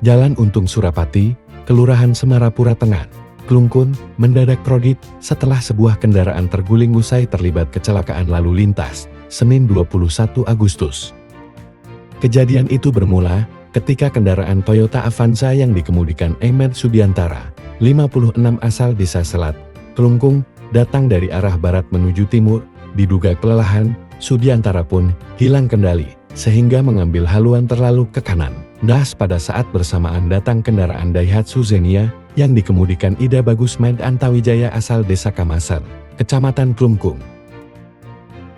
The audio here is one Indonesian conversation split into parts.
Jalan Untung Surapati, Kelurahan Semarapura Tengah, Klungkun, mendadak krodit setelah sebuah kendaraan terguling usai terlibat kecelakaan lalu lintas, Senin 21 Agustus. Kejadian itu bermula ketika kendaraan Toyota Avanza yang dikemudikan Ahmed Subiantara, 56 asal Desa Selat, Klungkung, datang dari arah barat menuju timur, diduga kelelahan, Subiantara pun hilang kendali, sehingga mengambil haluan terlalu ke kanan. Das pada saat bersamaan datang kendaraan Daihatsu Xenia, yang dikemudikan Ida Bagus Med Antawijaya asal Desa Kamaser, Kecamatan Klungkung.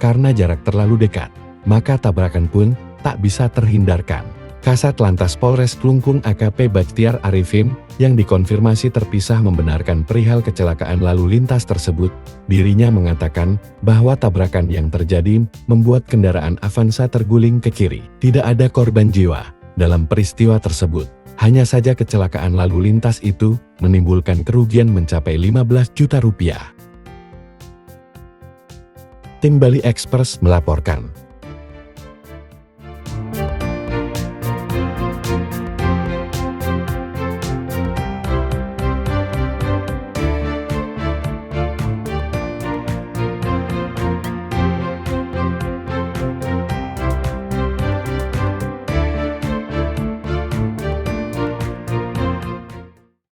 Karena jarak terlalu dekat, maka tabrakan pun tak bisa terhindarkan. Kasat Lantas Polres Klungkung AKP Bakhtiar Arifin, yang dikonfirmasi terpisah membenarkan perihal kecelakaan lalu lintas tersebut. Dirinya mengatakan bahwa tabrakan yang terjadi membuat kendaraan Avanza terguling ke kiri. Tidak ada korban jiwa dalam peristiwa tersebut. Hanya saja kecelakaan lalu lintas itu menimbulkan kerugian mencapai 15 juta rupiah. Tim Bali Express melaporkan.